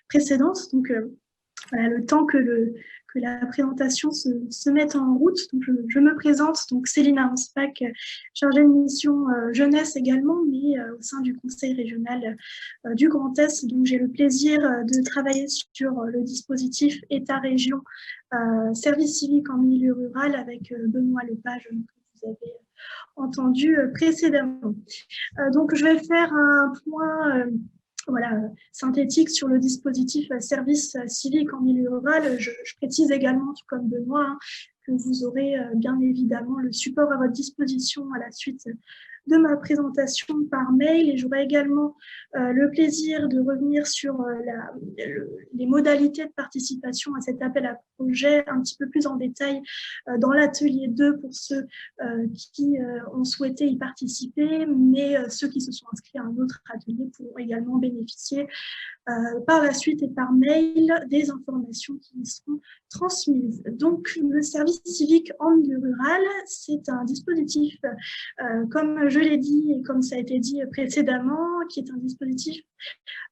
précédente. Donc, voilà, le temps que la présentation se mette en route. Donc, je me présente, donc Céline Arnspack, chargée de mission jeunesse également, mais au sein du Conseil régional du Grand Est. Donc, j'ai le plaisir de travailler sur le dispositif État-région service civique en milieu rural avec Benoît Lepage, que vous avez entendu précédemment. Donc, je vais faire un point synthétique sur le dispositif service civique en milieu rural. Je précise également, tout comme Benoît, que vous aurez bien évidemment le support à votre disposition à la suite de ma présentation par mail, et j'aurai également le plaisir de revenir sur les modalités de participation à cet appel à projet un petit peu plus en détail dans l'atelier 2 pour ceux qui ont souhaité y participer, mais ceux qui se sont inscrits à un autre atelier pourront également bénéficier par la suite et par mail des informations qui y seront transmises. Donc, le service civique en milieu rural, c'est un dispositif, comme je l'ai dit et comme ça a été dit précédemment, qui est un dispositif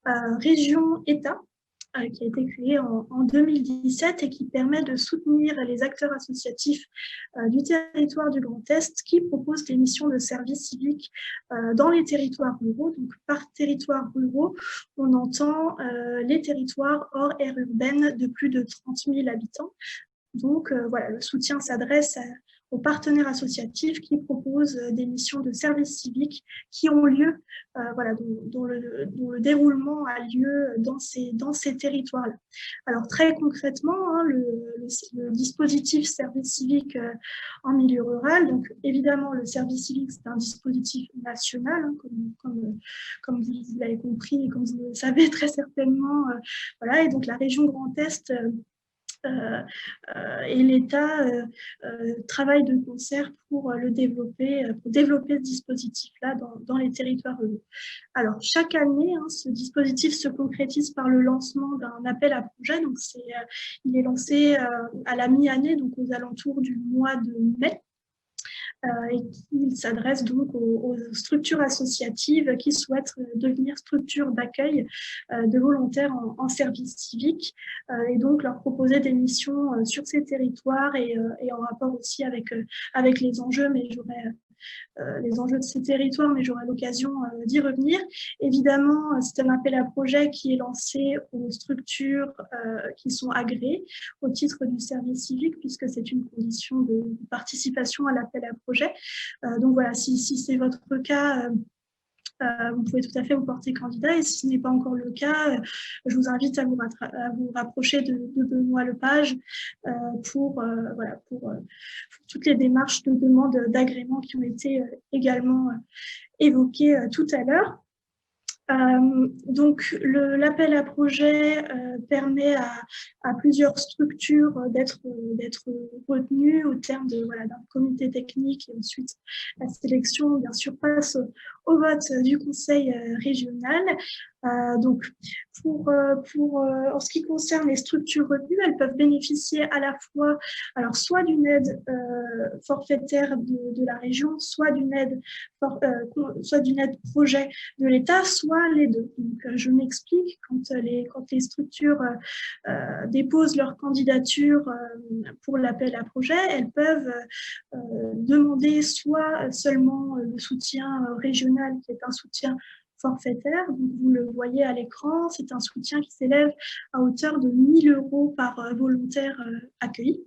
région-État, qui a été créé en 2017 et qui permet de soutenir les acteurs associatifs du territoire du Grand Est qui proposent des missions de service civique dans les territoires ruraux. Donc, par territoires ruraux, on entend les territoires hors aire urbaine de plus de 30 000 habitants. Donc, voilà, le soutien s'adresse aux partenaires associatifs qui proposent des missions de service civique qui ont lieu, dont le déroulement a lieu dans ces territoires-là. Alors, très concrètement, le dispositif service civique en milieu rural, donc évidemment, le service civique, c'est un dispositif national, comme vous l'avez compris et comme vous le savez très certainement. Et donc la région Grand Est et l'État travaillent de concert pour développer ce dispositif-là dans les territoires ruraux. Alors, chaque année, ce dispositif se concrétise par le lancement d'un appel à projet. Donc, il est lancé à la mi-année, donc aux alentours du mois de mai. Et qui s'adresse donc aux structures associatives qui souhaitent devenir structures d'accueil de volontaires en service civique et donc leur proposer des missions sur ces territoires et en rapport aussi avec les enjeux, mais les enjeux de ces territoires, mais j'aurai l'occasion d'y revenir. Évidemment, c'est un appel à projet qui est lancé aux structures qui sont agréées au titre du service civique, puisque c'est une condition de participation à l'appel à projet. Donc voilà, si c'est votre cas, vous pouvez tout à fait vous porter candidat, et si ce n'est pas encore le cas, je vous invite à vous rapprocher de Benoît Lepage pour toutes les démarches de demande d'agrément qui ont été également évoquées tout à l'heure. Donc, l'appel à projet permet à plusieurs structures d'être retenues au terme d'un comité technique, et ensuite la sélection, bien sûr, passe au vote du conseil régional. Donc, en ce qui concerne les structures retenues, elles peuvent bénéficier à la fois, alors soit d'une aide forfaitaire de la région, soit d'une aide projet de l'État, soit les deux. Donc, je m'explique, quand les structures déposent leur candidature pour l'appel à projet, elles peuvent demander soit seulement le soutien régional, qui est un soutien forfaitaire. Donc, vous le voyez à l'écran, c'est un soutien qui s'élève à hauteur de 1 000 € par volontaire accueilli.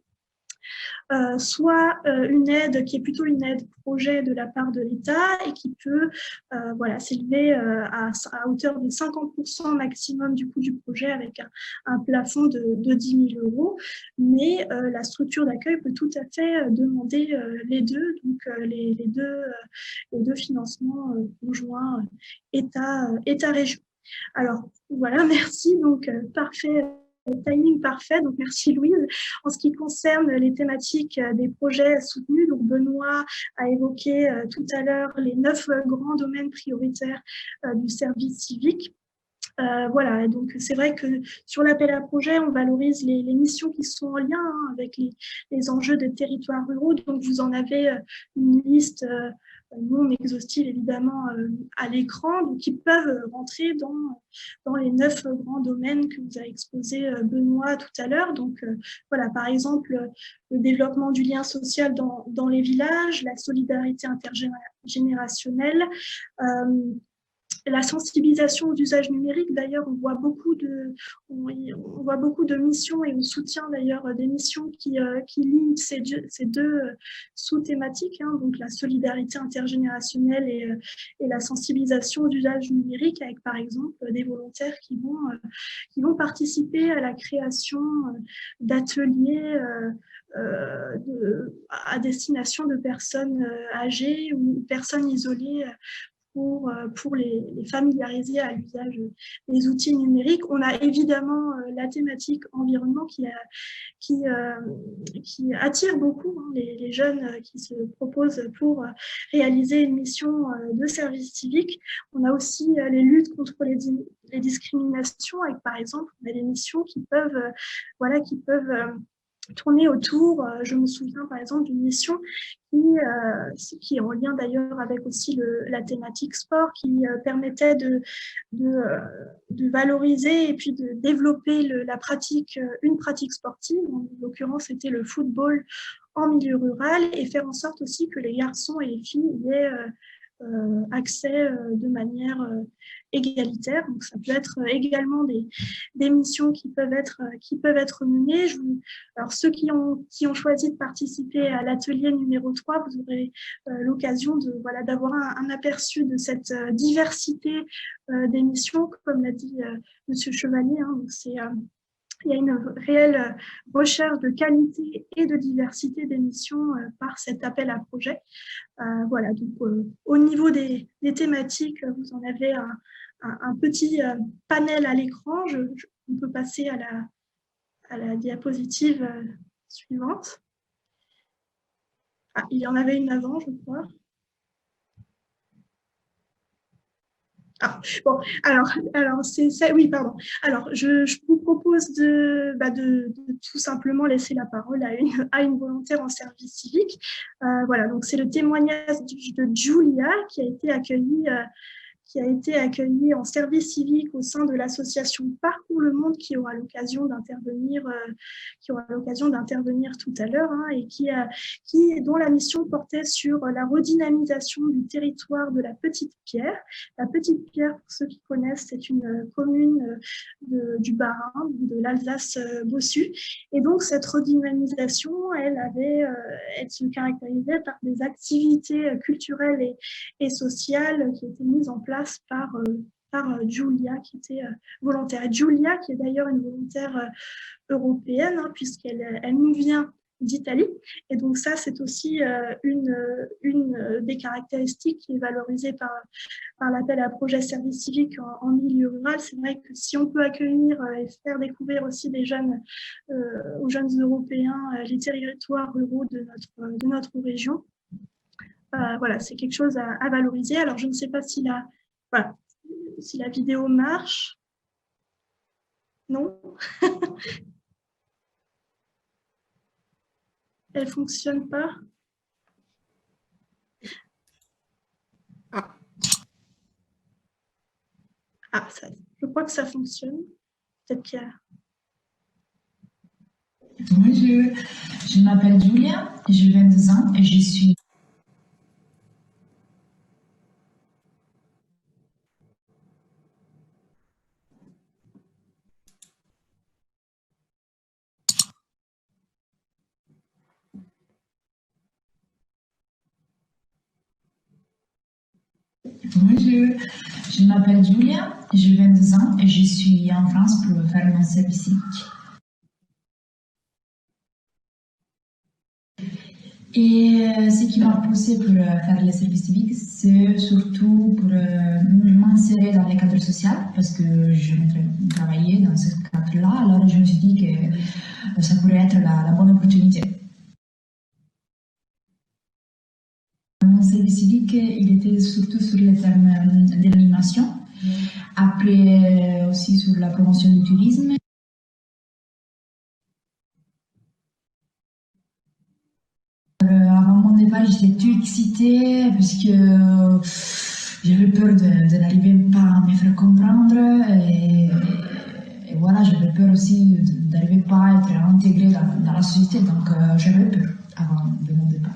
Soit une aide qui est plutôt une aide projet de la part de l'État et qui peut s'élever à hauteur de 50% maximum du coût du projet avec un plafond de 10 000 €. Mais la structure d'accueil peut tout à fait demander les deux, donc les deux financements conjoints État-région. Alors voilà, merci, donc parfait. Timing parfait, donc merci Louise. En ce qui concerne les thématiques des projets soutenus, donc Benoît a évoqué tout à l'heure les 9 grands domaines prioritaires du service civique. Donc c'est vrai que sur l'appel à projet, on valorise les missions qui sont en lien avec les enjeux des territoires ruraux. Donc vous en avez une liste non exhaustives évidemment à l'écran, donc qui peuvent rentrer dans les 9 grands domaines que vous a exposé Benoît tout à l'heure. Donc voilà, par exemple, le développement du lien social dans les villages, la solidarité intergénérationnelle, la sensibilisation aux usages numériques. D'ailleurs, on voit beaucoup de missions et on soutient d'ailleurs des missions qui lient ces deux sous-thématiques, hein, donc la solidarité intergénérationnelle et la sensibilisation aux usages numériques, avec par exemple des volontaires qui vont participer à la création d'ateliers à destination de personnes âgées ou personnes isolées pour les familiariser à l'usage des outils numériques. On a évidemment la thématique environnement qui attire beaucoup les jeunes qui se proposent pour réaliser une mission de service civique. On a aussi les luttes contre les discriminations, avec par exemple on a des missions qui peuvent tourner autour. Je me souviens par exemple d'une mission qui est en lien d'ailleurs avec aussi la thématique sport, qui permettait de valoriser et puis de développer une pratique sportive. En l'occurrence, c'était le football en milieu rural, et faire en sorte aussi que les garçons et les filles y aient accès de manière égalitaire. Donc ça peut être également des missions qui peuvent être menées. Alors ceux qui ont choisi de participer à l'atelier numéro 3, vous aurez l'occasion d'avoir un aperçu de cette diversité des missions, comme l'a dit Monsieur Chevalier. Hein. Donc il y a une réelle recherche de qualité et de diversité des missions par cet appel à projet. Voilà, donc au niveau des thématiques, vous en avez un petit panel à l'écran. On peut passer à la diapositive suivante. Ah, il y en avait une avant, je crois. Ah, bon, alors c'est ça, oui, pardon. Alors, je vous propose de tout simplement laisser la parole à une volontaire en service civique. Voilà, donc c'est le témoignage de Julia qui a été accueillie en service civique au sein de l'association Parcours le Monde, qui aura l'occasion d'intervenir tout à l'heure, hein, et dont la mission portait sur la redynamisation du territoire de la Petite Pierre. La Petite Pierre, pour ceux qui connaissent, c'est une commune du Bas-Rhin, de l'Alsace-Bossu. Et donc, cette redynamisation, elle se caractérisait par des activités culturelles et sociales qui étaient mises en place par Julia, qui était volontaire. Et Julia, qui est d'ailleurs une volontaire européenne, hein, puisqu'elle nous vient d'Italie. Et donc ça, c'est aussi une des caractéristiques qui est valorisée par l'appel à projet service civique en milieu rural. C'est vrai que si on peut accueillir et faire découvrir aussi aux jeunes Européens les territoires ruraux de notre région, voilà, c'est quelque chose à valoriser. Alors, je ne sais pas si la vidéo marche. Non. Elle ne fonctionne pas. Je crois que ça fonctionne. Peut-être qu'il y a... Bonjour, je m'appelle Julia, j'ai 22 ans et je suis... Bonjour, je m'appelle Julia, j'ai 22 ans et je suis en France pour faire mon service civique. Et ce qui m'a poussée pour faire le service civique, c'est surtout pour m'insérer dans les cadres sociaux, parce que je travaillais dans ce cadre-là, alors je me suis dit que ça pourrait être la bonne opportunité. Mon service civique, il était surtout sur le terme de l'animation, après aussi sur la promotion du tourisme. Avant mon départ, j'étais tout excitée parce que j'avais peur de n'arriver pas à me faire comprendre et voilà, j'avais peur aussi d'arriver pas à être intégrée dans la société, donc j'avais peur avant de mon départ.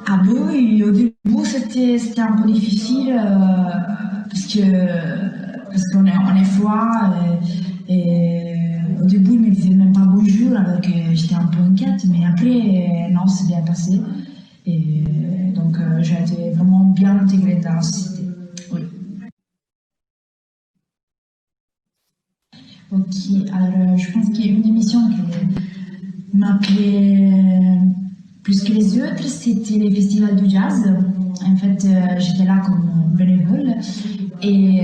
Ah ben oui, au début c'était un peu difficile parce qu'on est froid et au début il me disait même pas bonjour alors que j'étais un peu inquiète, mais après non, c'est bien passé et donc j'ai été vraiment bien intégrée dans la société. Oui. Ok, alors je pense qu'il y a une émission qui m'a plaît plus que les autres, c'était les festivals du jazz. En fait, j'étais là comme bénévole et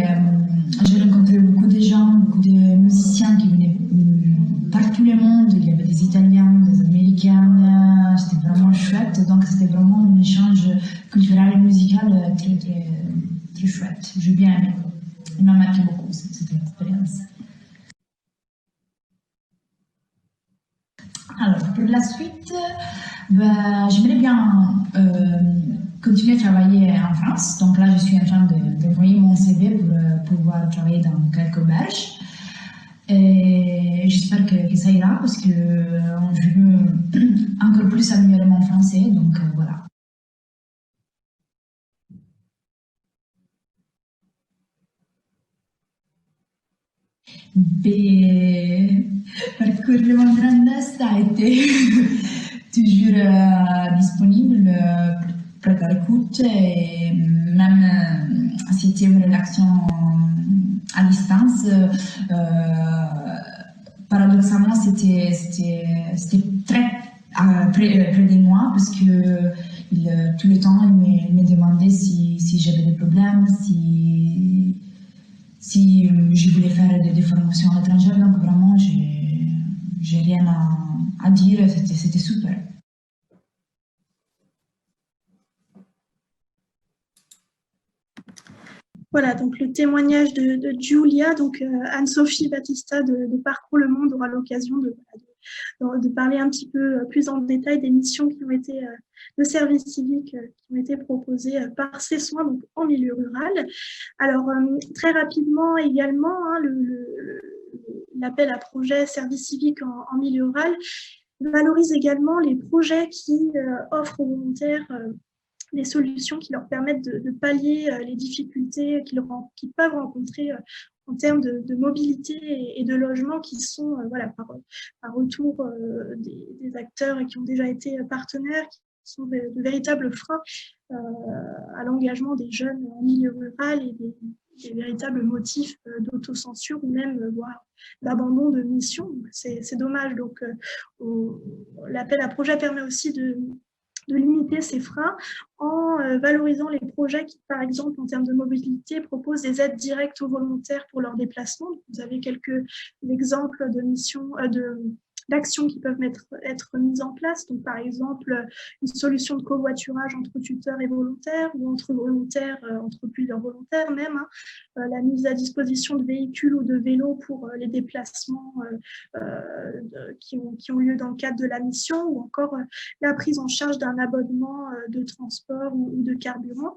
j'ai rencontré beaucoup de gens, beaucoup de musiciens qui venaient partout le monde. Il y avait des Italiens, des Américains, c'était vraiment chouette. Donc c'était vraiment un échange culturel et musical très, très, très chouette. J'ai bien aimé. Il m'a marqué beaucoup cette expérience. Alors, pour la suite, ben, j'aimerais bien continuer à travailler en France. Donc là, je suis en train d'envoyer mon CV pour pouvoir travailler dans quelques auberges. Et j'espère que ça ira parce que je veux encore plus améliorer mon français. Donc voilà. Parcourir grandesse a été toujours disponible, prêt à l'écoute et même si c'était une rédaction à distance, paradoxalement c'était très près de moi parce que tout le temps il me demandait si j'avais des problèmes, si je voulais faire des formations à l'étranger, donc vraiment, j'ai rien à dire, c'était super. Voilà, donc le témoignage de Giulia, donc Anne-Sophie Battista de Parcours le Monde aura l'occasion de parler un petit peu plus en détail des missions qui ont été de service civique qui ont été proposées par ces soins donc en milieu rural. Alors très rapidement également, hein, l'appel à projet service civique en milieu rural valorise également les projets qui offrent aux volontaires des solutions qui leur permettent de pallier les difficultés qu'ils peuvent rencontrer en termes de mobilité et de logement qui sont voilà, par retour des acteurs qui ont déjà été partenaires, qui sont de véritables freins à l'engagement des jeunes en milieu rural et des véritables motifs d'autocensure ou même voire d'abandon de mission. C'est dommage. Donc, l'appel à projet permet aussi de limiter ces freins en valorisant les projets qui, par exemple, en termes de mobilité, proposent des aides directes aux volontaires pour leur déplacement. Vous avez quelques exemples de missions, d'actions qui peuvent être mises en place. Donc, par exemple, une solution de covoiturage entre tuteurs et volontaires ou entre volontaires, entre plusieurs volontaires même. Hein. La mise à disposition de véhicules ou de vélos pour les déplacements qui ont lieu dans le cadre de la mission ou encore la prise en charge d'un abonnement de transport ou de carburant.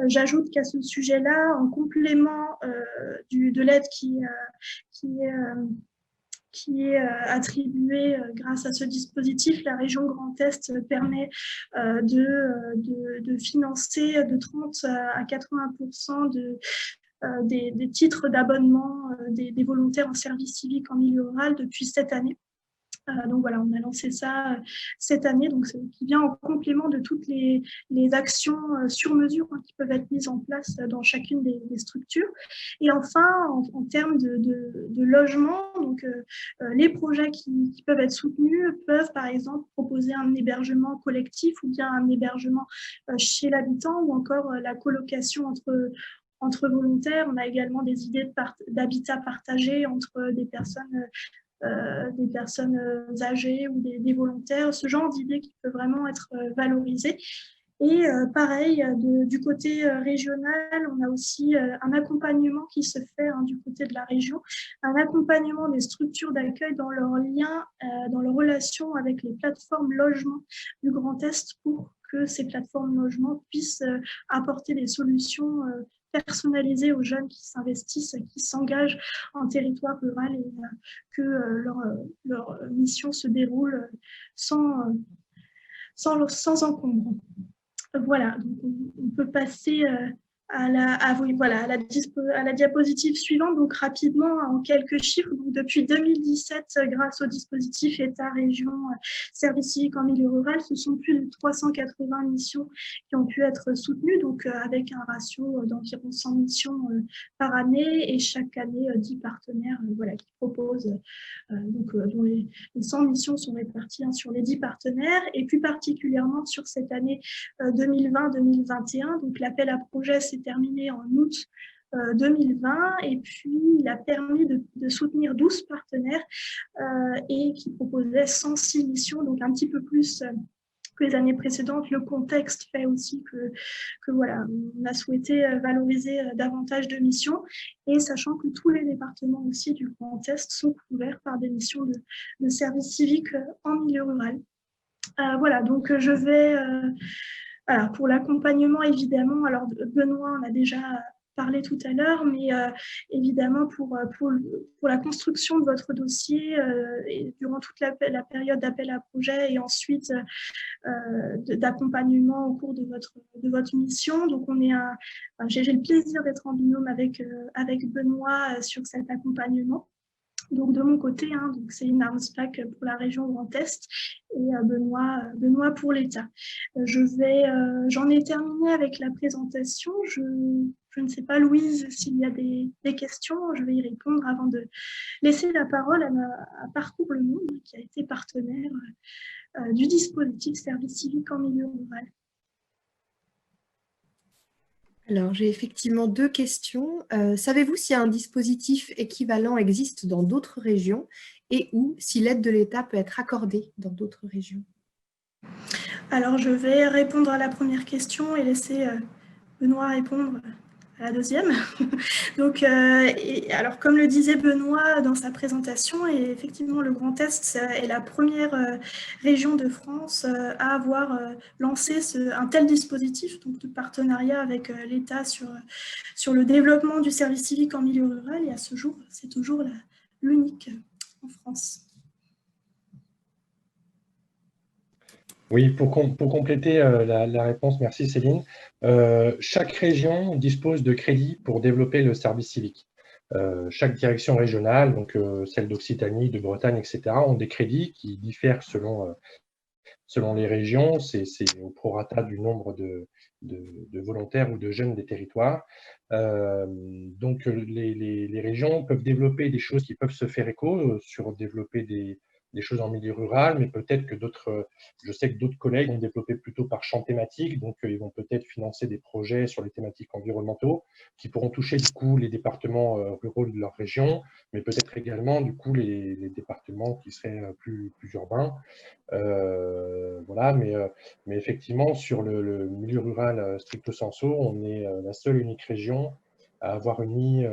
J'ajoute qu'à ce sujet-là, en complément de l'aide qui est attribuée grâce à ce dispositif, la région Grand Est permet de financer de 30 à 80% des titres d'abonnement des volontaires en service civique en milieu rural depuis cette année. Donc voilà, on a lancé ça cette année, donc qui vient en complément de toutes les actions sur mesure qui peuvent être mises en place dans chacune des structures. Et enfin, en termes de logement, donc les projets qui peuvent être soutenus peuvent par exemple proposer un hébergement collectif ou bien un hébergement chez l'habitant ou encore la colocation entre volontaires. On a également des idées d'habitat partagé entre des personnes âgées ou des volontaires, ce genre d'idées qui peut vraiment être valorisé. Et pareil, du côté régional, on a aussi un accompagnement qui se fait du côté de la région, un accompagnement des structures d'accueil dans leur lien, dans leur relation avec les plateformes logement du Grand Est pour que ces plateformes logement puissent apporter des solutions personnalisées aux jeunes qui s'investissent, qui s'engagent en territoire rural et que leur mission se déroule sans encombre. Voilà, donc on peut passer à la diapositive suivante, donc rapidement en quelques chiffres. Donc, depuis 2017, grâce au dispositif État-Région, service civique en milieu rural, ce sont plus de 380 missions qui ont pu être soutenues, donc avec un ratio d'environ 100 missions par année et chaque année 10 partenaires qui proposent, dont les 100 missions sont réparties sur les 10 partenaires et plus particulièrement sur cette année 2020-2021. Donc l'appel à projet s'est terminé en août 2020 et puis il a permis de soutenir 12 partenaires et qui proposaient 106 missions, donc un petit peu plus que les années précédentes. Le contexte fait aussi que voilà, on a souhaité valoriser davantage de missions et sachant que tous les départements aussi du Grand Est sont couverts par des missions de service civique en milieu rural. Voilà, donc je vais... voilà, pour l'accompagnement, évidemment, alors Benoît en a déjà parlé tout à l'heure, mais évidemment pour la construction de votre dossier et durant toute la période d'appel à projet et ensuite d'accompagnement au cours de votre mission. Donc j'ai le plaisir d'être en binôme avec Benoît sur cet accompagnement. Donc de mon côté, donc Céline Armsbach pour la région Grand Est et Benoît pour l'État. J'en ai terminé avec la présentation. Je ne sais pas, Louise, s'il y a des questions. Je vais y répondre avant de laisser la parole à Parcours le Monde, qui a été partenaire du dispositif service civique en milieu rural. Alors, j'ai effectivement deux questions. Savez-vous si un dispositif équivalent existe dans d'autres régions et ou si l'aide de l'État peut être accordée dans d'autres régions? Alors, je vais répondre à la première question et laisser Benoît répondre à la deuxième. Donc, alors, comme le disait Benoît dans sa présentation, et effectivement, le Grand Est est la première région de France à avoir lancé un tel dispositif, donc de partenariat avec l'État sur le développement du service civique en milieu rural. Et à ce jour, c'est toujours l'unique en France. Oui, pour compléter la réponse, merci Céline. Chaque région dispose de crédits pour développer le service civique. Chaque direction régionale, donc celle d'Occitanie, de Bretagne, etc., ont des crédits qui diffèrent selon les régions. C'est au prorata du nombre de volontaires ou de jeunes des territoires. Donc les régions peuvent développer des choses qui peuvent se faire écho sur développer des choses en milieu rural, mais peut-être que je sais que d'autres collègues ont développé plutôt par champ thématique, donc ils vont peut-être financer des projets sur les thématiques environnementaux qui pourront toucher du coup les départements ruraux de leur région, mais peut-être également du coup les départements qui seraient plus urbains. Voilà, mais effectivement, sur le milieu rural stricto sensu, on est la seule et unique région à avoir uni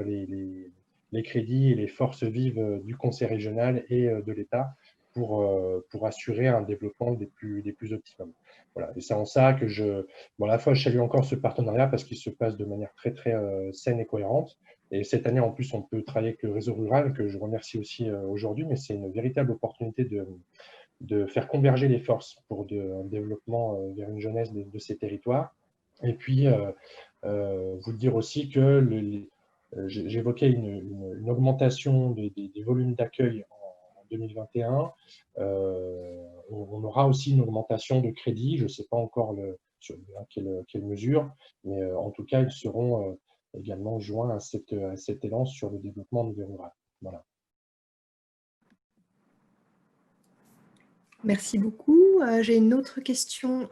les crédits et les forces vives du Conseil régional et de l'État pour assurer un développement des plus optimums. Voilà. Et c'est en ça que à la fois, je salue encore ce partenariat parce qu'il se passe de manière très, très saine et cohérente. Et cette année, en plus, on peut travailler avec le réseau rural, que je remercie aussi aujourd'hui, mais c'est une véritable opportunité de faire converger les forces pour un développement vers une jeunesse de ces territoires. Et puis, vous dire aussi que j'évoquais une augmentation des volumes d'accueil en 2021. On aura aussi une augmentation de crédit. Je ne sais pas encore à quelle mesure, mais en tout cas, ils seront également joints à cet élan sur le développement du rural. Voilà. Merci beaucoup. J'ai une autre question.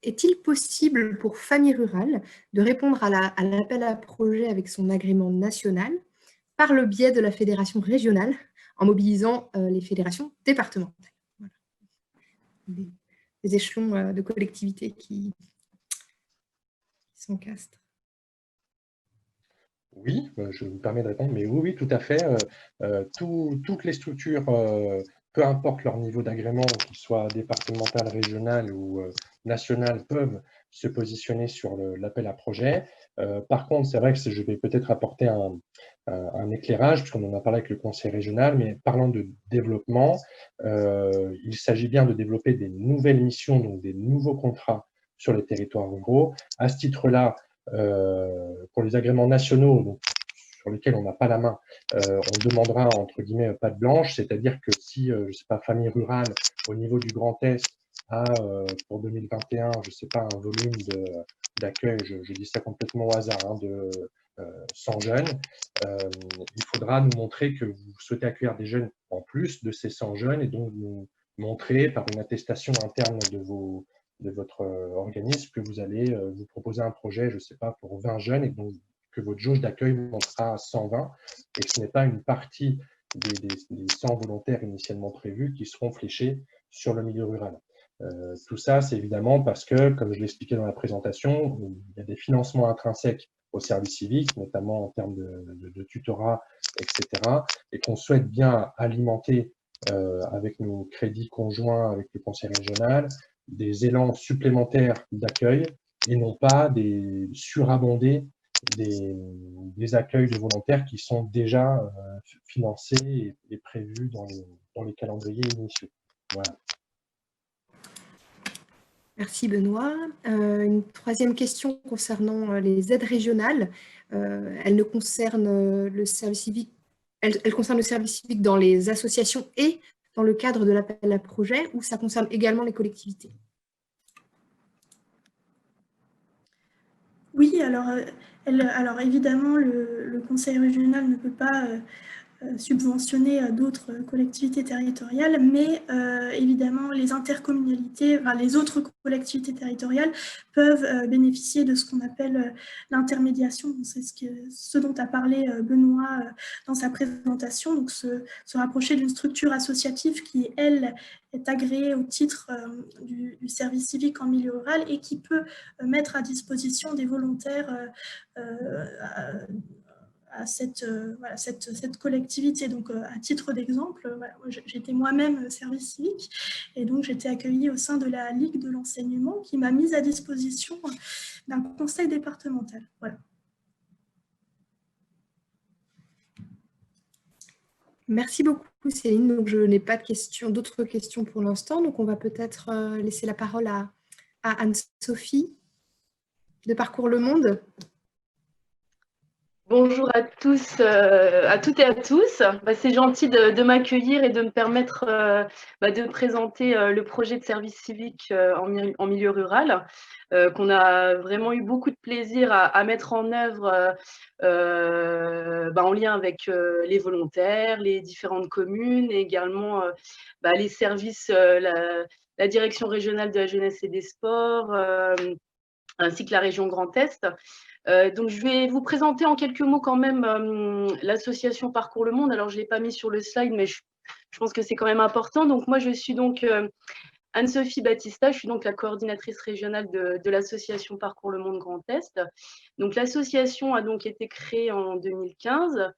Est-il possible pour Famille Rurale de répondre à l'appel à projet avec son agrément national par le biais de la fédération régionale en mobilisant les fédérations départementales? Voilà. échelons de collectivités qui s'encastrent. Oui, je me permets de répondre, mais oui, oui, tout à fait. Toutes les structures, peu importe leur niveau d'agrément, qu'il soit départemental, régional ou national, peuvent se positionner sur l'appel à projet. Par contre, c'est vrai que je vais peut-être apporter un éclairage, puisqu'on en a parlé avec le conseil régional, mais parlant de développement, il s'agit bien de développer des nouvelles missions, donc des nouveaux contrats sur les territoires ruraux. À ce titre-là, pour les agréments nationaux, donc, sur lesquels on n'a pas la main, on demandera entre guillemets patte blanche, c'est-à-dire que si, je ne sais pas, famille rurale au niveau du Grand Est a pour 2021, je ne sais pas, un volume d'accueil, je dis ça complètement au hasard, hein, de 100 jeunes, il faudra nous montrer que vous souhaitez accueillir des jeunes en plus de ces 100 jeunes et donc nous montrer par une attestation interne de votre organisme que vous allez vous proposer un projet, je ne sais pas, pour 20 jeunes et donc que votre jauge d'accueil montera à 120 et que ce n'est pas une partie des 100 volontaires initialement prévus qui seront fléchés sur le milieu rural. Tout ça, c'est évidemment parce que, comme je l'expliquais dans la présentation, il y a des financements intrinsèques au service civique, notamment en termes de tutorat, etc., et qu'on souhaite bien alimenter avec nos crédits conjoints avec le conseil régional, des élans supplémentaires d'accueil et non pas des surabondés des accueils de volontaires qui sont déjà financés et prévus dans les calendriers initiaux. Voilà. Merci Benoît. Une troisième question concernant les aides régionales. Elle ne concerne le service civique, elle concerne le service civique dans les associations et dans le cadre de l'appel à projet, ou ça concerne également les collectivités? Oui, alors évidemment, le conseil régional ne peut pas subventionner d'autres collectivités territoriales, mais évidemment les intercommunalités, enfin, les autres collectivités territoriales peuvent bénéficier de ce qu'on appelle l'intermédiation. C'est ce dont a parlé Benoît dans sa présentation, donc se rapprocher d'une structure associative qui, elle, est agréée au titre du service civique en milieu rural et qui peut mettre à disposition des volontaires à cette collectivité. Donc, à titre d'exemple, voilà, j'étais moi-même service civique et donc j'étais accueillie au sein de la Ligue de l'enseignement qui m'a mise à disposition d'un conseil départemental. Voilà. Merci beaucoup Céline. Donc, je n'ai pas d'autres questions pour l'instant. Donc, on va peut-être laisser la parole à Anne-Sophie de Parcours Le Monde. Bonjour à tous, à toutes et à tous. C'est gentil de m'accueillir et de me permettre de présenter le projet de service civique en milieu rural, qu'on a vraiment eu beaucoup de plaisir à mettre en œuvre en lien avec les volontaires, les différentes communes et également les services, la direction régionale de la jeunesse et des sports, ainsi que la région Grand Est. Donc, je vais vous présenter en quelques mots quand même l'association Parcours Le Monde. Alors, je ne l'ai pas mis sur le slide, mais je pense que c'est quand même important. Donc, moi, je suis donc Anne-Sophie Battista. Je suis donc la coordinatrice régionale de l'association Parcours Le Monde Grand Est. Donc, l'association a donc été créée en 2015.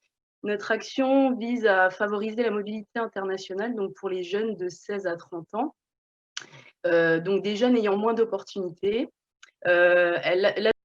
Notre action vise à favoriser la mobilité internationale donc pour les jeunes de 16 à 30 ans. Donc, des jeunes ayant moins d'opportunités.